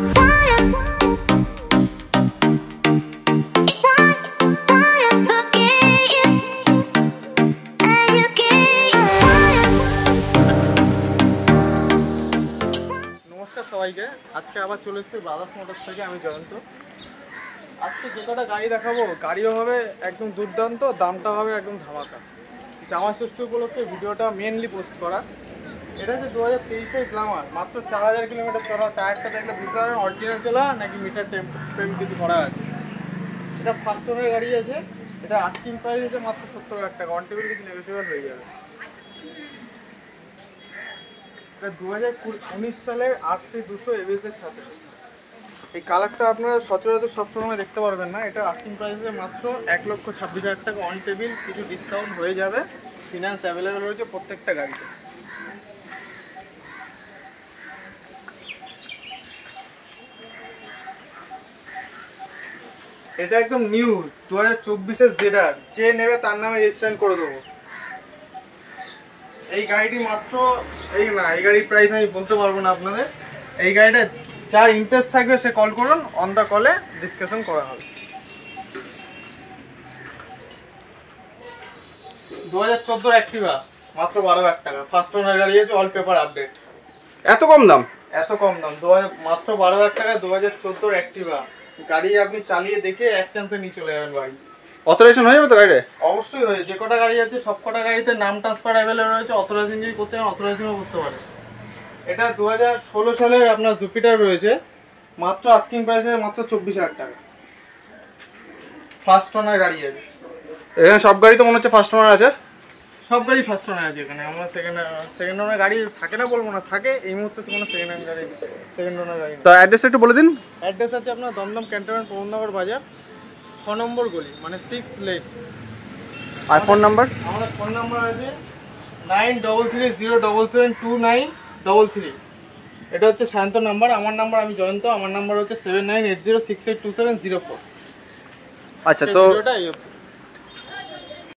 সবাইকে আজকে আবার চলে এসেছি ব্রাদার্স মোটরস থেকে। আমি জয়ন্ত। আজকে যে কটা গাড়ি দেখাবো, গাড়িও হবে একদম দুর্দান্ত, দামটা হবে একদম ধামাকা। জামা ষষ্ঠী উপলক্ষে ভিডিওটা মেনলি পোস্ট করা। এটা হচ্ছে 2023-এর গ্ল্যামার, মাত্র 4000 কিলোমিটার চলা। টায়ারটা দেখলে বুঝতে পারবেন অরিজিনাল চলা নাকি মিটার টেম্প কিছু করা আছে। এটা ফার্স্ট ওনার গাড়ি আছে। এটা আস্কিং প্রাইস আছে মাত্র 70,000 টাকা। অন টেবিল কিছু নেগোসিয়েবল হয়ে যাবে। এটা 2019 সালের RC200 ABS এর সাথে। এই কালারটা আপনারা সচরাচর সবসময় দেখতে পারবেন না। এটা আস্কিং প্রাইসে মাত্র 1,26,000 টাকা। অন টেবিল কিছু ডিসকাউন্ট হয়ে যাবে। ফিনান্স অ্যাভেলেবেল রয়েছে প্রত্যেকটা গাড়িতে। এটা একদম নিউ 2024-এর ZR, যে নেবে তার নামে রেজিস্ট্রেশন করে দেবো। এই গাড়িটি মাত্র এই গাড়ির প্রাইস আমি বলতে পারবো না আপনাদের। এই গাড়িটা যার ইন্টারেস্ট থাকবে সে কল করুন, অন দ্য কলে ডিসকাশন করা হবে। 2014 অ্যাক্টিভা, মাত্র 12,000 টাকা। ফার্স্ট ওনার গাড়ি আছে, অল পেপার আপডেট। এত কম দাম? এত কম দাম, মাত্র 12,000 টাকা। 2014 অ্যাক্টিভা গাড়ি আপনি চালিয়ে দেখে এক চান্সে নিয়ে চলে যাবেন বাড়ি। অথরাইজেশন হয়ে যাবে তো গাড়িতে? অবশ্যই হয়ে। যে কটা গাড়ি আছে সব কটা গাড়িতে নাম ট্রান্সফার অ্যাভেলেবল রয়েছে। অথরাইজিং যদি করতে চান অথরাইজিংও করতে পারেন। এটা 2016 সালের আপনার জুপিটার রয়েছে, মাত্র আস্কিং প্রাইসে মাত্র 24,000 টাকা। ফার্স্ট ওনার গাড়ি আছে এখানে। সব গাড়ি তো মনে হচ্ছে ফার্স্ট ওনার আছে। সব গাড়ি ফার্স্ট ওনার আছে এখানে। আমরা সেকেন্ড ওনার গাড়ি থাকে না বলবো না, থাকে। এই মুহূর্তে কোনো সেকেন্ড ওনার গাড়ি। তো অ্যাড্রেসটা একটু বলে দিন। অ্যাড্রেস আছে আপনার দমদম ক্যান্টনমেন্ট পবননগর বাজার, 6 নম্বর গলি, মানে 6 লেন। আর ফোন নাম্বার? আমাদের ফোন নাম্বার আছে 9330772933। এটা হচ্ছে সায়ন্ত নাম্বার। আমার নাম্বার, আমি জয়ন্ত। আমার নাম্বার হচ্ছে 7980682704। আচ্ছা, তো